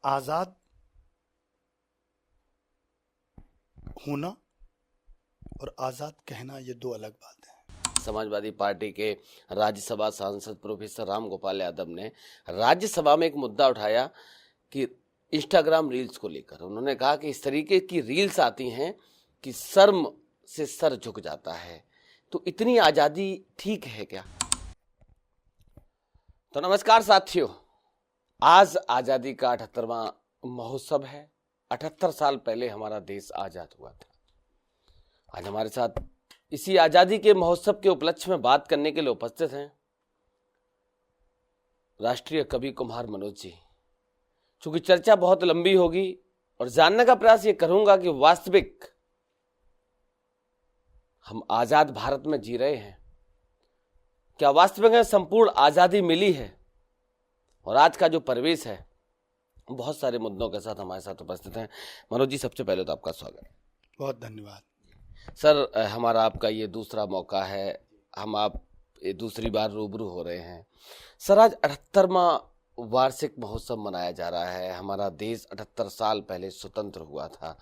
आज़ाद होना और आज़ाद कहना ये दो अलग बात है। समाजवादी पार्टी के राज्यसभा सांसद प्रोफेसर राम गोपाल यादव ने राज्यसभा में एक मुद्दा उठाया कि इंस्टाग्राम रील्स को लेकर उन्होंने कहा कि इस तरीके की रील्स आती हैं कि शर्म से सर झुक जाता है। तो इतनी आज़ादी ठीक है क्या? तो नमस्कार साथियों, आज आज़ादी का 78वां महोत्सव है। 78 साल पहले हमारा देश आज़ाद हुआ था। आज हमारे साथ इसी आज़ादी के महोत्सव के उपलक्ष्य में बात करने के लिए उपस्थित हैं राष्ट्रीय कवि कुम्हार मनोज जी। चूंकि चर्चा बहुत लंबी होगी और जानने का प्रयास ये करूंगा कि वास्तविक हम आज़ाद भारत में जी रहे हैं, क्या वास्तविक में संपूर्ण आज़ादी मिली है? और आज का जो परिवेश है, बहुत सारे मुद्दों के साथ हमारे साथ उपस्थित हैं। मनोज जी, सबसे पहले तो आपका स्वागत है। बहुत धन्यवाद सर। हमारा आपका ये दूसरा मौका है, हम आप दूसरी बार रूबरू हो रहे हैं। सर, आज 78वां वार्षिक महोत्सव मनाया जा रहा है। हमारा देश 78 साल पहले स्वतंत्र हुआ था।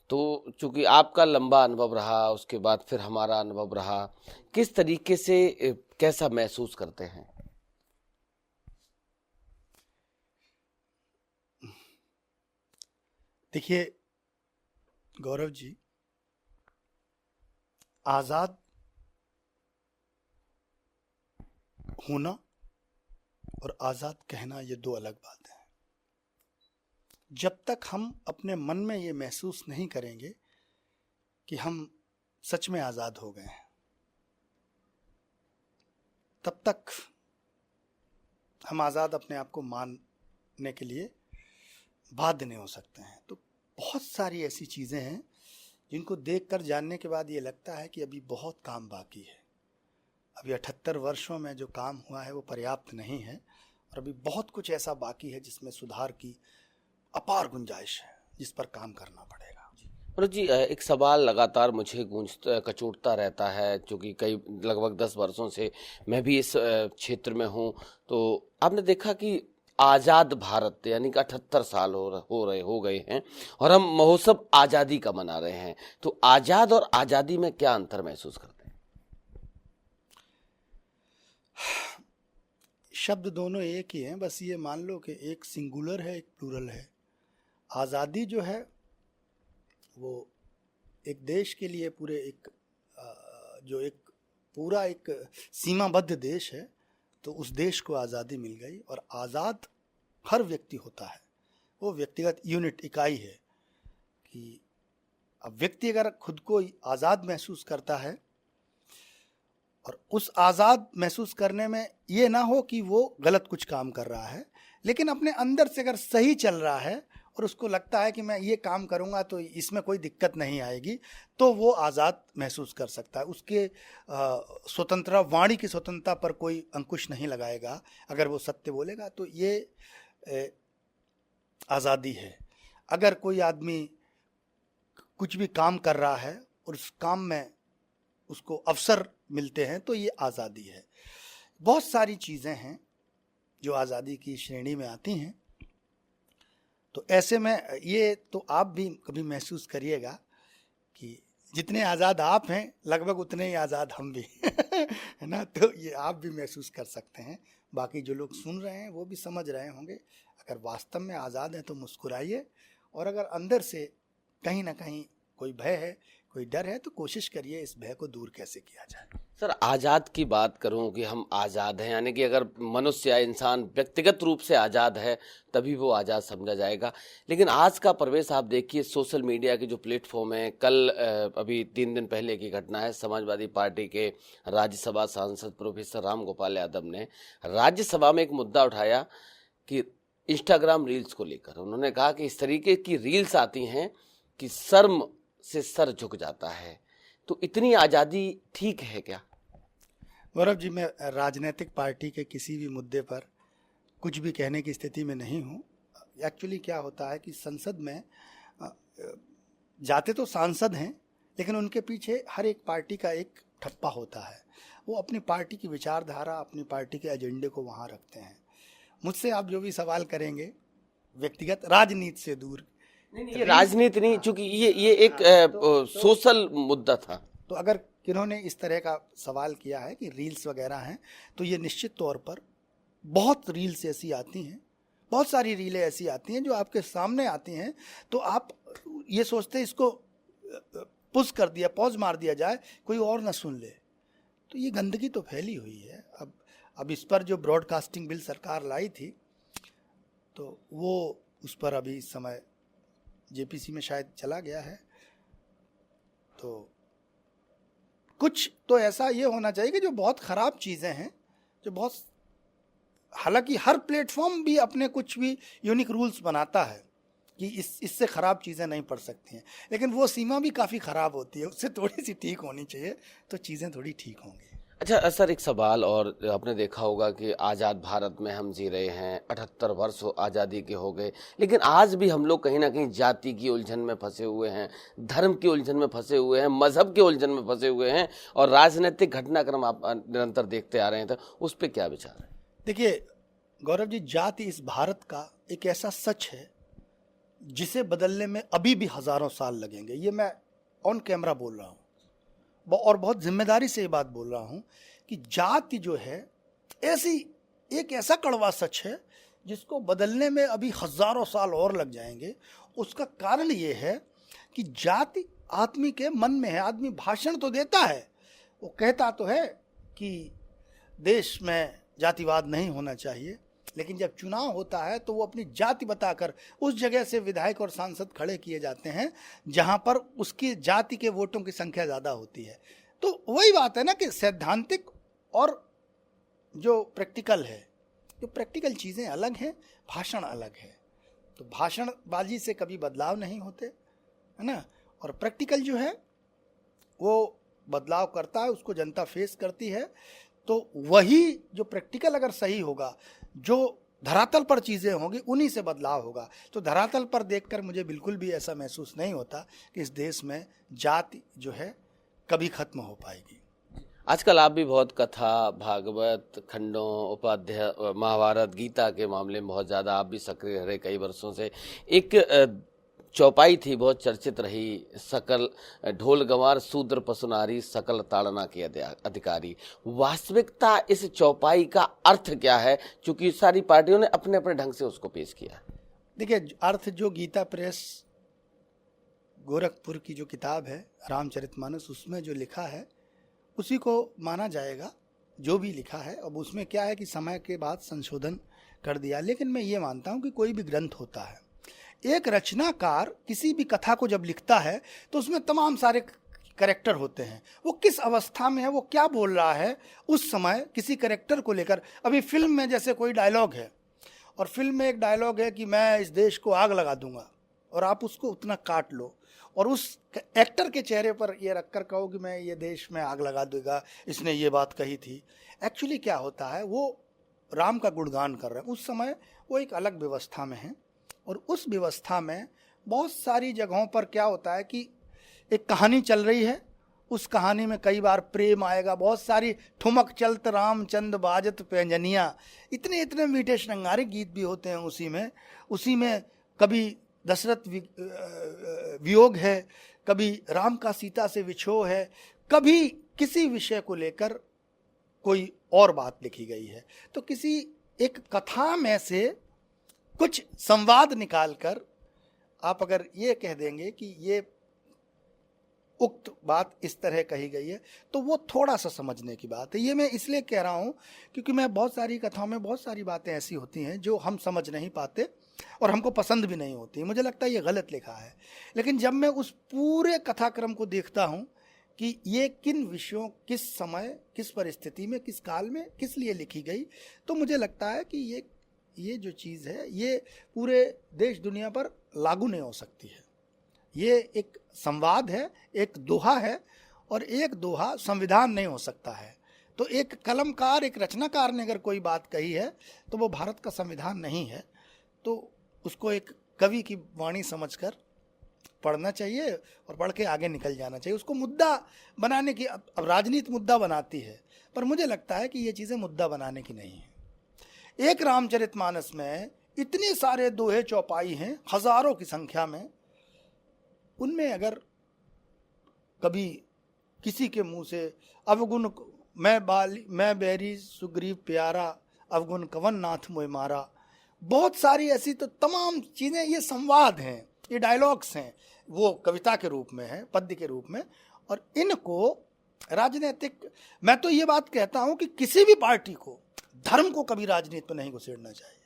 तो चूंकि आपका लंबा अनुभव रहा, उसके बाद फिर हमारा अनुभव रहा, किस तरीके से कैसा महसूस करते हैं? देखिए गौरव जी, आज़ाद होना और आज़ाद कहना ये दो अलग बात है। जब तक हम अपने मन में ये महसूस नहीं करेंगे कि हम सच में आज़ाद हो गए हैं, तब तक हम आज़ाद अपने आप को मानने के लिए बाध्य नहीं हो सकते हैं। तो बहुत सारी ऐसी चीज़ें हैं जिनको देखकर जानने के बाद ये लगता है कि अभी बहुत काम बाकी है। अभी 78 वर्षों में जो काम हुआ है वो पर्याप्त नहीं है और अभी बहुत कुछ ऐसा बाकी है जिसमें सुधार की अपार गुंजाइश है, जिस पर काम करना पड़ेगा। मनोज जी, एक सवाल लगातार मुझे कचोटता रहता है, क्योंकि कई लगभग 10 वर्षों से मैं भी इस क्षेत्र में हूँ। तो आपने देखा कि आज़ाद भारत यानी कि 78 साल हो गए हैं और हम महोत्सव आज़ादी का मना रहे हैं। तो आज़ाद और आज़ादी में क्या अंतर महसूस करते हैं? शब्द दोनों एक ही हैं, बस ये मान लो कि एक सिंगुलर है, एक प्लूरल है। आज़ादी जो है वो एक देश के लिए पूरे एक जो एक पूरा एक सीमाबद्ध देश है, तो उस देश को आज़ादी मिल गई। और आज़ाद हर व्यक्ति होता है, वो व्यक्तिगत यूनिट इकाई है कि अब व्यक्ति अगर खुद को आज़ाद महसूस करता है और उस आज़ाद महसूस करने में ये ना हो कि वो गलत कुछ काम कर रहा है, लेकिन अपने अंदर से अगर सही चल रहा है और उसको लगता है कि मैं ये काम करूँगा तो इसमें कोई दिक्कत नहीं आएगी, तो वो आज़ाद महसूस कर सकता है। उसके स्वतंत्रता, वाणी की स्वतंत्रता पर कोई अंकुश नहीं लगाएगा। अगर वो सत्य बोलेगा तो ये आज़ादी है। अगर कोई आदमी कुछ भी काम कर रहा है और उस काम में उसको अवसर मिलते हैं तो ये आज़ादी है। बहुत सारी चीज़ें हैं जो आज़ादी की श्रेणी में आती हैं। तो ऐसे में ये तो आप भी कभी महसूस करिएगा कि जितने आज़ाद आप हैं लगभग उतने ही आज़ाद हम भी है ना। तो ये आप भी महसूस कर सकते हैं, बाकी जो लोग सुन रहे हैं वो भी समझ रहे होंगे। अगर वास्तव में आज़ाद हैं तो मुस्कुराइए, और अगर अंदर से कहीं ना कहीं कोई भय है, कोई डर है, तो कोशिश करिए इस भय को दूर कैसे किया जाए। सर, आज़ाद की बात करूं कि हम आज़ाद हैं, यानी कि अगर मनुष्य या इंसान व्यक्तिगत रूप से आज़ाद है तभी वो आज़ाद समझा जाएगा। लेकिन आज का परिवेश आप देखिए, सोशल मीडिया के जो प्लेटफॉर्म है, कल अभी 3 दिन पहले की घटना है, समाजवादी पार्टी के राज्यसभा सांसद प्रोफेसर राम गोपाल यादव ने राज्यसभा में एक मुद्दा उठाया कि इंस्टाग्राम रील्स को लेकर उन्होंने कहा कि इस तरीके की रील्स आती हैं कि शर्म से सर झुक जाता है। तो इतनी आज़ादी ठीक है क्या? गौरव जी, मैं राजनीतिक पार्टी के किसी भी मुद्दे पर कुछ भी कहने की स्थिति में नहीं हूँ। एक्चुअली क्या होता है कि संसद में जाते तो सांसद हैं, लेकिन उनके पीछे हर एक पार्टी का एक ठप्पा होता है। वो अपनी पार्टी की विचारधारा, अपनी पार्टी के एजेंडे को वहाँ रखते हैं। मुझसे आप जो भी सवाल करेंगे व्यक्तिगत राजनीति से दूर। नहीं, ये राजनीति नहीं, चूंकि ये एक सोशल मुद्दा था। तो अगर किन्होंने इस तरह का सवाल किया है कि रील्स वगैरह हैं, तो ये निश्चित तौर पर बहुत रील्स ऐसी आती हैं, बहुत सारी रीलें ऐसी आती हैं जो आपके सामने आती हैं, तो आप ये सोचते हैं इसको पुश कर दिया, पॉज मार दिया जाए, कोई और ना सुन ले। तो ये गंदगी तो फैली हुई है। अब इस पर जो ब्रॉडकास्टिंग बिल सरकार लाई थी, तो वो उस पर अभी इस समय जेपीसी में शायद चला गया है। तो कुछ तो ऐसा ये होना चाहिए कि जो बहुत ख़राब चीज़ें हैं, जो बहुत, हालांकि हर प्लेटफॉर्म भी अपने कुछ भी यूनिक रूल्स बनाता है कि इससे ख़राब चीज़ें नहीं पड़ सकती हैं, लेकिन वो सीमा भी काफ़ी ख़राब होती है, उससे थोड़ी सी ठीक होनी चाहिए, तो चीज़ें थोड़ी ठीक होंगी। अच्छा सर, एक सवाल और, आपने देखा होगा कि आज़ाद भारत में हम जी रहे हैं, 78 वर्ष आज़ादी के हो गए, लेकिन आज भी हम लोग कहीं ना कहीं जाति की उलझन में फंसे हुए हैं, धर्म की उलझन में फंसे हुए हैं, मजहब के उलझन में फंसे हुए हैं, और राजनीतिक घटनाक्रम आप निरंतर देखते आ रहे हैं, तो उस पर क्या विचार है? देखिए गौरव जी, जाति इस भारत का एक ऐसा सच है जिसे बदलने में अभी भी हज़ारों साल लगेंगे। ये मैं ऑन कैमरा बोल रहा हूँ और बहुत जिम्मेदारी से ये बात बोल रहा हूँ कि जाति जो है एक ऐसा कड़वा सच है जिसको बदलने में अभी हज़ारों साल और लग जाएंगे। उसका कारण ये है कि जाति आदमी के मन में है। आदमी भाषण तो देता है, वो कहता तो है कि देश में जातिवाद नहीं होना चाहिए, लेकिन जब चुनाव होता है तो वो अपनी जाति बताकर उस जगह से विधायक और सांसद खड़े किए जाते हैं जहां पर उसकी जाति के वोटों की संख्या ज़्यादा होती है। तो वही बात है ना कि सैद्धांतिक और जो प्रैक्टिकल है, जो प्रैक्टिकल चीज़ें अलग हैं, भाषण अलग है। तो भाषणबाजी से कभी बदलाव नहीं होते, है ना, और प्रैक्टिकल जो है वो बदलाव करता है, उसको जनता फेस करती है। तो वही जो प्रैक्टिकल अगर सही होगा, जो धरातल पर चीज़ें होंगी, उन्हीं से बदलाव होगा। तो धरातल पर देखकर मुझे बिल्कुल भी ऐसा महसूस नहीं होता कि इस देश में जाति जो है कभी खत्म हो पाएगी। आजकल आप भी बहुत कथा, भागवत, खंडों, उपाध्याय, महाभारत, गीता के मामले में बहुत ज़्यादा आप भी सक्रिय रहे कई वर्षों से। एक चौपाई थी, बहुत चर्चित रही, सकल ढोल गंवार शूद्र पशुनारी सकल ताड़ना के अधिकारी। वास्तविकता इस चौपाई का अर्थ क्या है, क्योंकि सारी पार्टियों ने अपने अपने ढंग से उसको पेश किया? देखिए, अर्थ जो गीता प्रेस गोरखपुर की जो किताब है रामचरितमानस, उसमें जो लिखा है उसी को माना जाएगा, जो भी लिखा है। अब उसमें क्या है कि समय के बाद संशोधन कर दिया, लेकिन मैं ये मानता हूँ कि कोई भी ग्रंथ होता है, एक रचनाकार किसी भी कथा को जब लिखता है तो उसमें तमाम सारे कैरेक्टर होते हैं। वो किस अवस्था में है, वो क्या बोल रहा है उस समय किसी कैरेक्टर को लेकर। अभी फिल्म में जैसे कोई डायलॉग है और फिल्म में एक डायलॉग है कि मैं इस देश को आग लगा दूंगा, और आप उसको उतना काट लो और उस एक्टर के चेहरे पर ये रख कर कहो कि मैं ये देश में आग लगा दूंगा, इसने ये बात कही थी। एक्चुअली क्या होता है, वो राम का गुणगान कर रहे हैं, उस समय वो एक अलग व्यवस्था में है, और उस व्यवस्था में बहुत सारी जगहों पर क्या होता है कि एक कहानी चल रही है, उस कहानी में कई बार प्रेम आएगा, बहुत सारी ठुमक चलत रामचंद्र बाजत पैंजनिया, इतने इतने मीठे श्रृंगारिक गीत भी होते हैं उसी में कभी दशरथ वियोग है, कभी राम का सीता से विछोह है, कभी किसी विषय को लेकर कोई और बात लिखी गई है। तो किसी एक कथा में से कुछ संवाद निकालकर आप अगर ये कह देंगे कि ये उक्त बात इस तरह कही गई है, तो वो थोड़ा सा समझने की बात है। ये मैं इसलिए कह रहा हूँ क्योंकि मैं बहुत सारी कथाओं में बहुत सारी बातें ऐसी होती हैं जो हम समझ नहीं पाते और हमको पसंद भी नहीं होती, मुझे लगता है ये गलत लिखा है। लेकिन जब मैं उस पूरे कथाक्रम को देखता हूँ कि ये किन विषयों, किस समय, किस परिस्थिति में, किस काल में, किस लिए लिखी गई, तो मुझे लगता है कि ये जो चीज़ है ये पूरे देश दुनिया पर लागू नहीं हो सकती है। ये एक संवाद है, एक दोहा है, और एक दोहा संविधान नहीं हो सकता है। तो एक कलमकार, एक रचनाकार ने अगर कोई बात कही है तो वो भारत का संविधान नहीं है। तो उसको एक कवि की वाणी समझकर पढ़ना चाहिए और पढ़ के आगे निकल जाना चाहिए। उसको मुद्दा बनाने की, अब राजनीति मुद्दा बनाती है, पर मुझे लगता है कि ये चीज़ें मुद्दा बनाने की नहीं है। एक रामचरितमानस में इतने सारे दोहे चौपाई हैं हजारों की संख्या में, उनमें अगर कभी किसी के मुंह से अवगुण मैं बैरी सुग्रीव प्यारा, अवगुण कवन नाथ मोय मारा, बहुत सारी ऐसी तो तमाम चीज़ें, ये संवाद हैं, ये डायलॉग्स हैं, वो कविता के रूप में है, पद्य के रूप में। और इनको राजनीतिक, मैं तो ये बात कहता हूं कि किसी भी पार्टी को धर्म को कभी राजनीति में नहीं घुसेड़ना चाहिए।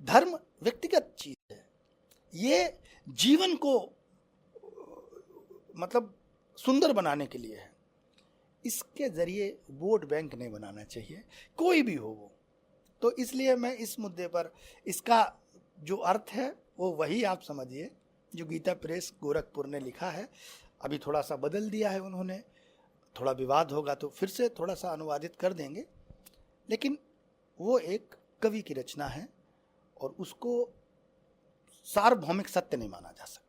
धर्म व्यक्तिगत चीज है, ये जीवन को मतलब सुंदर बनाने के लिए है, इसके जरिए वोट बैंक नहीं बनाना चाहिए, कोई भी हो वो। तो इसलिए मैं इस मुद्दे पर, इसका जो अर्थ है वो वही आप समझिए जो गीता प्रेस गोरखपुर ने लिखा है। अभी थोड़ा सा बदल दिया है उन्होंने, थोड़ा विवाद होगा तो फिर से थोड़ा सा अनुवादित कर देंगे, लेकिन वो एक कवि की रचना है और उसको सार्वभौमिक सत्य नहीं माना जा सकता।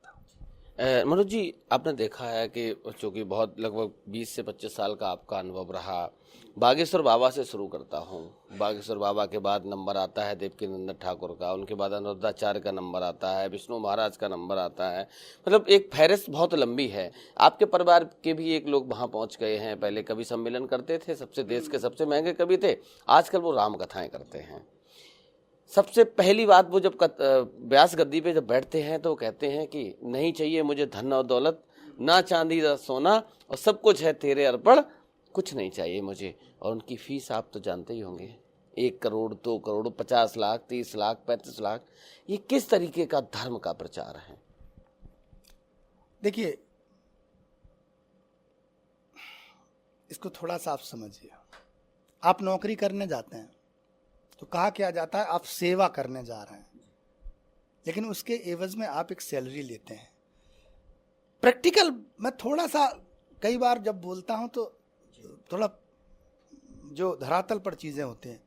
मनोज जी, आपने देखा है कि चूंकि बहुत लगभग 20 से 25 साल का आपका अनुभव रहा, बागेश्वर बाबा से शुरू करता हूँ। बागेश्वर बाबा के बाद नंबर आता है देवकीनंदन ठाकुर का, उनके बाद अनुरुद्धाचार्य का नंबर आता है, विष्णु महाराज का नंबर आता है, मतलब एक फहरिस्त बहुत लंबी है। आपके परिवार के भी एक लोग वहाँ पहुँच गए हैं, पहले कवि सम्मेलन करते थे, सबसे देश के सबसे महंगे कवि थे, आजकल वो राम कथाएं करते हैं। सबसे पहली बात, वो जब व्यास गद्दी पे जब बैठते हैं तो कहते हैं कि नहीं चाहिए मुझे धन और दौलत, ना चांदी ना सोना, और सब कुछ है तेरे अर्पण, कुछ नहीं चाहिए मुझे। और उनकी फीस आप तो जानते ही होंगे, 1 करोड़ 2 करोड़ 50 लाख 30 लाख 35 लाख। ये किस तरीके का धर्म का प्रचार है? देखिए, इसको थोड़ा सा आप समझिए। आप नौकरी करने जाते हैं तो कहा क्या जाता है, आप सेवा करने जा रहे हैं, लेकिन उसके एवज में आप एक सैलरी लेते हैं। प्रैक्टिकल मैं थोड़ा सा कई बार जब बोलता हूं तो थोड़ा जो धरातल पर चीज़ें होते हैं,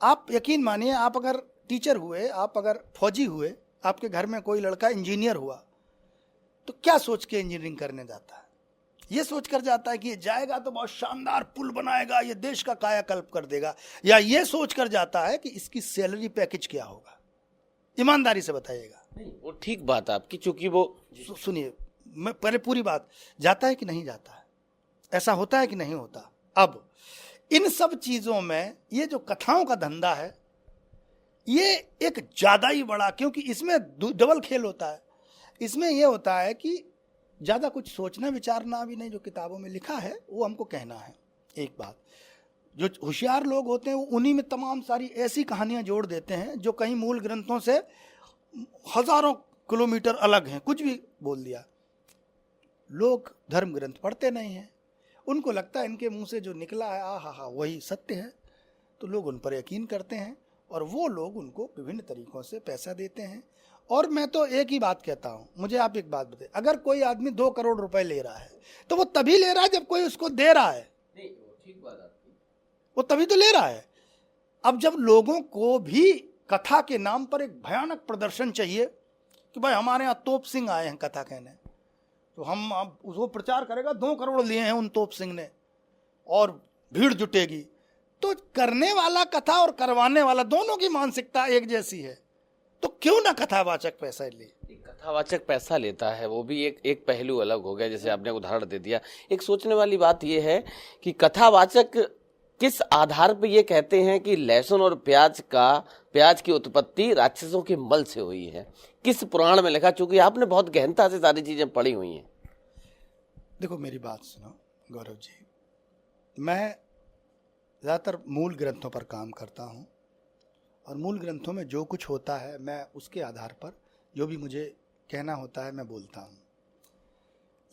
आप यकीन मानिए, आप अगर टीचर हुए, आप अगर फौजी हुए, आपके घर में कोई लड़का इंजीनियर हुआ, तो क्या सोच के इंजीनियरिंग करने जाता है? ये सोच कर जाता है कि ये जाएगा तो बहुत शानदार पुल बनाएगा, ये देश का कायाकल्प कर देगा, या ये सोच कर जाता है कि इसकी सैलरी पैकेज क्या होगा? ईमानदारी से बताइएगा। वो ठीक बात आपकी, चूंकि वो सुनिए, मैं पहले पूरी बात, जाता है कि नहीं जाता है, ऐसा होता है कि नहीं होता? अब इन सब चीजों में ये जो कथाओं का धंधा है, ये एक ज्यादा ही बड़ा, क्योंकि इसमें डबल खेल होता है। इसमें यह होता है कि ज्यादा कुछ सोचना विचारना भी नहीं, जो किताबों में लिखा है वो हमको कहना है। एक बात, जो होशियार लोग होते हैं वो उन्हीं में तमाम सारी ऐसी कहानियां जोड़ देते हैं जो कहीं मूल ग्रंथों से हजारों किलोमीटर अलग हैं, कुछ भी बोल दिया। लोग धर्म ग्रंथ पढ़ते नहीं हैं, उनको लगता है इनके मुंह से जो निकला है हा वही सत्य है, तो लोग उन पर यकीन करते हैं और वो लोग उनको विभिन्न तरीकों से पैसा देते हैं। और मैं तो एक ही बात कहता हूं, मुझे आप एक बात बताइए, अगर कोई आदमी 2 करोड़ रुपए ले रहा है तो वो तभी ले रहा है जब कोई उसको दे रहा है। नहीं, ठीक बात आपकी, वो तभी तो ले रहा है। अब जब लोगों को भी कथा के नाम पर एक भयानक प्रदर्शन चाहिए कि भाई हमारे यहाँ तोप सिंह आए हैं कथा कहने, तो हम अब उसको प्रचार करेगा, 2 करोड़ लिए हैं उन तोप सिंह ने और भीड़ जुटेगी, तो करने वाला कथा और करवाने वाला दोनों की मानसिकता एक जैसी है, तो क्यों ना कथावाचक पैसा ले? कथावाचक पैसा लेता है, वो भी एक पहलू अलग हो गया, जैसे आपने उदाहरण दे दिया। एक सोचने वाली बात यह है कि कथावाचक किस आधार पर ये कहते हैं कि लहसुन और प्याज की उत्पत्ति राक्षसों के मल से हुई है? किस पुराण में लिखा? चूंकि आपने बहुत गहनता से सारी चीजें पढ़ी हुई हैं। देखो मेरी बात सुनो गौरव जी, मैं ज़्यादातर मूल ग्रंथों पर काम करता हूँ और मूल ग्रंथों में जो कुछ होता है मैं उसके आधार पर जो भी मुझे कहना होता है मैं बोलता हूँ।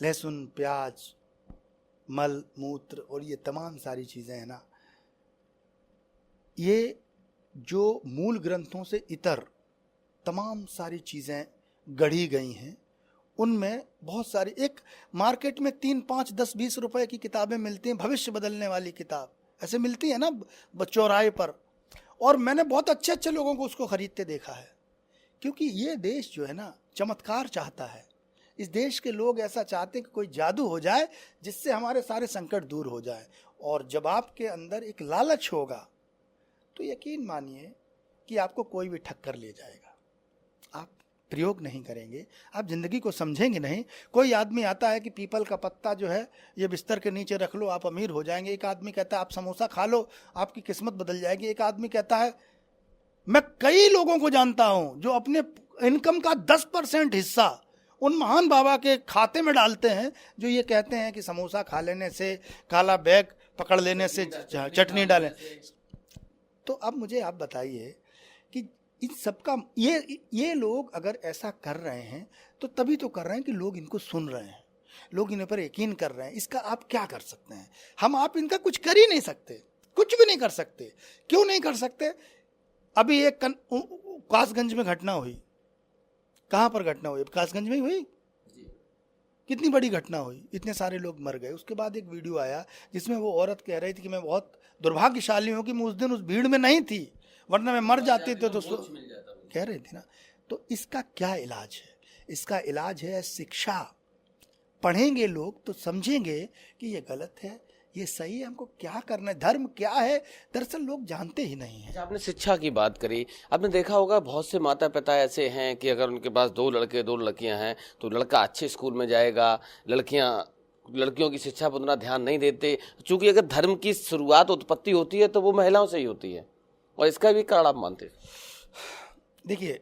लहसुन, प्याज, मल मूत्र और ये तमाम सारी चीज़ें हैं ना, ये जो मूल ग्रंथों से इतर तमाम सारी चीज़ें गढ़ी गई हैं, उनमें बहुत सारी, एक मार्केट में 3, 5, 10, 20 रुपए की किताबें मिलती हैं, भविष्य बदलने वाली किताब ऐसे मिलती है ना चौराहे पर, और मैंने बहुत अच्छे अच्छे लोगों को उसको खरीदते देखा है, क्योंकि ये देश जो है ना चमत्कार चाहता है। इस देश के लोग ऐसा चाहते हैं कि कोई जादू हो जाए जिससे हमारे सारे संकट दूर हो जाए, और जब आपके अंदर एक लालच होगा तो यकीन मानिए कि आपको कोई भी ठक्कर ले जाएगा, आप प्रयोग नहीं करेंगे, आप जिंदगी को समझेंगे नहीं। कोई आदमी आता है कि पीपल का पत्ता जो है ये बिस्तर के नीचे रख लो, आप अमीर हो जाएंगे। एक आदमी कहता है आप समोसा खा लो, आपकी किस्मत बदल जाएगी। एक आदमी कहता है, मैं कई लोगों को जानता हूं जो अपने इनकम का 10% हिस्सा उन महान बाबा के खाते में डालते हैं, जो ये कहते हैं कि समोसा खा लेने से, काला बैग पकड़ लेने से, चटनी डालें। तो अब मुझे आप बताइए कि इन सबका ये लोग अगर ऐसा कर रहे हैं तो तभी तो कर रहे हैं कि लोग इनको सुन रहे हैं, लोग इन पर यकीन कर रहे हैं। इसका आप क्या कर सकते हैं? आप इनका कुछ कर ही नहीं सकते, कुछ भी नहीं कर सकते। क्यों नहीं कर सकते? अभी एक कासगंज में घटना हुई। कहाँ पर घटना हुई? कासगंज में ही हुई। कितनी बड़ी घटना हुई, इतने सारे लोग मर गए। उसके बाद एक वीडियो आया जिसमें वो औरत कह रही थी कि मैं बहुत दुर्भाग्यशाली हूँ कि मैं उस दिन उस भीड़ में नहीं थी, वरना मैं मर जाती तो कह रही थी ना। तो इसका क्या इलाज है? इसका इलाज है शिक्षा। पढ़ेंगे लोग तो समझेंगे कि ये गलत है, ये सही है, हमको क्या करना है, धर्म क्या है। दरअसल लोग जानते ही नहीं है। आपने शिक्षा की बात करी, आपने देखा होगा बहुत से माता पिता ऐसे हैं कि अगर उनके पास 2 लड़के 2 लड़कियां हैं तो लड़का अच्छे स्कूल में जाएगा, लड़कियों की शिक्षा पर उतना ध्यान नहीं देते। चूंकि अगर धर्म की शुरुआत उत्पत्ति होती है तो वो महिलाओं से ही होती है, और इसका भी कारण आप मानते हैं? देखिए,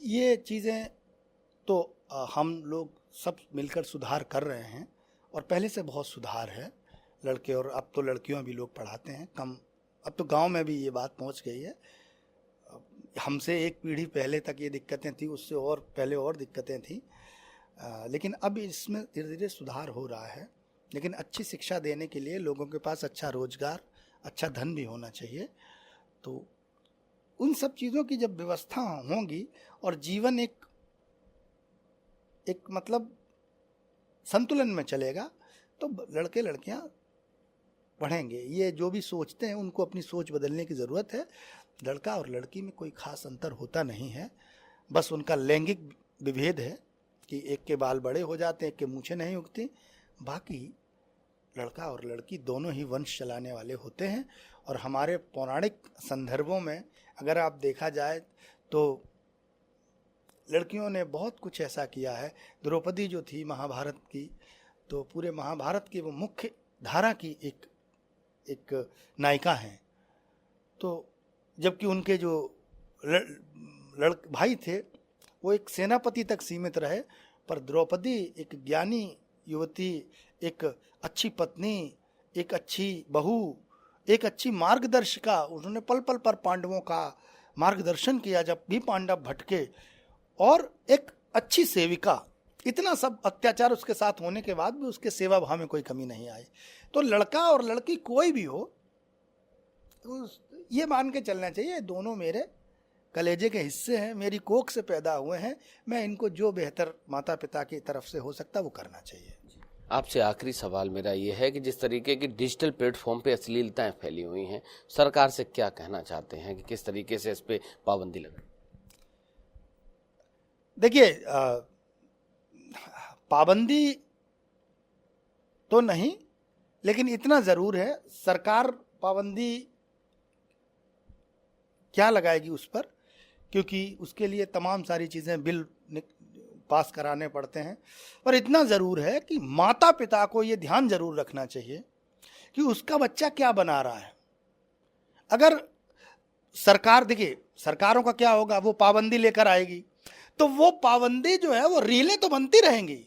ये चीज़ें तो हम लोग सब मिलकर सुधार कर रहे हैं, और पहले से बहुत सुधार है। लड़के, और अब तो लड़कियों भी लोग पढ़ाते हैं कम। अब तो गांव में भी ये बात पहुंच गई है। हमसे एक पीढ़ी पहले तक ये दिक्कतें थी, उससे और पहले और दिक्कतें थी, लेकिन अब इसमें धीरे धीरे सुधार हो रहा है। लेकिन अच्छी शिक्षा देने के लिए लोगों के पास अच्छा रोजगार, अच्छा धन भी होना चाहिए। तो उन सब चीज़ों की जब व्यवस्था होंगी और जीवन एक मतलब संतुलन में चलेगा, तो लड़के लड़कियां पढ़ेंगे। ये जो भी सोचते हैं उनको अपनी सोच बदलने की ज़रूरत है। लड़का और लड़की में कोई खास अंतर होता नहीं है, बस उनका लैंगिक विभेद है कि एक के बाल बड़े हो जाते हैं, एक के मूछें नहीं उगती। बाकी लड़का और लड़की दोनों ही वंश चलाने वाले होते हैं। और हमारे पौराणिक संदर्भों में अगर आप देखा जाए तो लड़कियों ने बहुत कुछ ऐसा किया है। द्रौपदी जो थी महाभारत की, तो पूरे महाभारत की वो मुख्य धारा की एक नायिका हैं। तो जबकि उनके जो भाई थे वो एक सेनापति तक सीमित रहे, पर द्रौपदी एक ज्ञानी युवती, एक अच्छी पत्नी, एक अच्छी बहू, एक अच्छी मार्गदर्शिका। उन्होंने पल पल पर पांडवों का मार्गदर्शन किया जब भी पांडव भटके, और एक अच्छी सेविका। इतना सब अत्याचार उसके साथ होने के बाद भी उसके सेवा भाव में कोई कमी नहीं आई। तो लड़का और लड़की कोई भी हो, तो ये मान के चलना चाहिए दोनों मेरे कलेजे के हिस्से हैं, मेरी कोख से पैदा हुए हैं। मैं इनको जो बेहतर माता पिता की तरफ से हो सकता वो करना चाहिए। आपसे आखिरी सवाल मेरा ये है कि जिस तरीके की डिजिटल प्लेटफॉर्म पे अश्लीलताएं फैली हुई हैं, सरकार से क्या कहना चाहते हैं कि किस तरीके से इस पे पाबंदी लगे? देखिए, पाबंदी तो नहीं, लेकिन इतना ज़रूर है, सरकार पाबंदी क्या लगाएगी उस पर, क्योंकि उसके लिए तमाम सारी चीज़ें, बिल पास कराने पड़ते हैं। पर इतना ज़रूर है कि माता पिता को ये ध्यान ज़रूर रखना चाहिए कि उसका बच्चा क्या बना रहा है। अगर सरकार, देखिए सरकारों का क्या होगा, वो पाबंदी लेकर आएगी तो वो पाबंदी जो है वो रीलें तो बनती रहेंगी,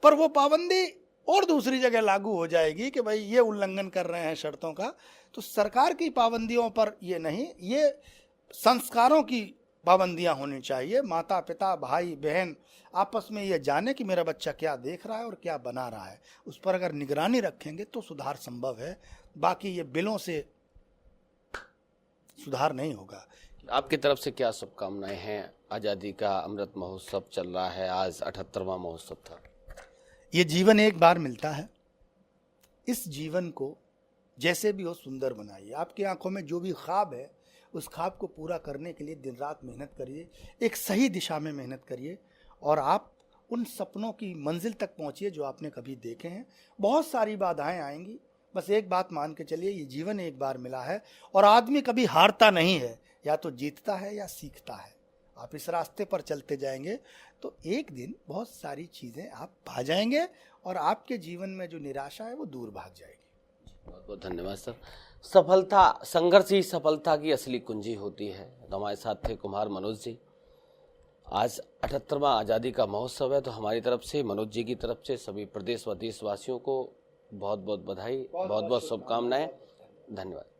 पर वो पाबंदी और दूसरी जगह लागू हो जाएगी कि भाई ये उल्लंघन कर रहे हैं शर्तों का। तो सरकार की पाबंदियों पर ये नहीं, ये संस्कारों की पाबंदियां होनी चाहिए। माता पिता, भाई बहन आपस में ये जाने कि मेरा बच्चा क्या देख रहा है और क्या बना रहा है। उस पर अगर निगरानी रखेंगे तो सुधार संभव है। बाकी ये बिलों से सुधार नहीं होगा। आपकी तरफ से क्या शुभकामनाएं हैं? आज़ादी का अमृत महोत्सव चल रहा है, आज 78वां महोत्सव था। ये जीवन एक बार मिलता है, इस जीवन को जैसे भी हो सुंदर बनाइए। आपकी आंखों में जो भी ख्वाब है उस ख्वाब को पूरा करने के लिए दिन रात मेहनत करिए, एक सही दिशा में मेहनत करिए, और आप उन सपनों की मंजिल तक पहुंचिए जो आपने कभी देखे हैं। बहुत सारी बाधाएं आएंगी, बस एक बात मान के चलिए, ये जीवन एक बार मिला है और आदमी कभी हारता नहीं है। या तो जीतता है या सीखता है। आप इस रास्ते पर चलते जाएंगे तो एक दिन बहुत सारी चीज़ें आप पा जाएंगे और आपके जीवन में जो निराशा है वो दूर भाग जाएगी। बहुत बहुत धन्यवाद सर। सफलता, संघर्ष ही सफलता की असली कुंजी होती है। हमारे साथ थे कुम्हार मनोज जी। आज 78वां आज़ादी का महोत्सव है, तो हमारी तरफ से, मनोज जी की तरफ से सभी प्रदेश व देशवासियों को बहुत बहुत बधाई, बहुत बहुत शुभकामनाएं। धन्यवाद।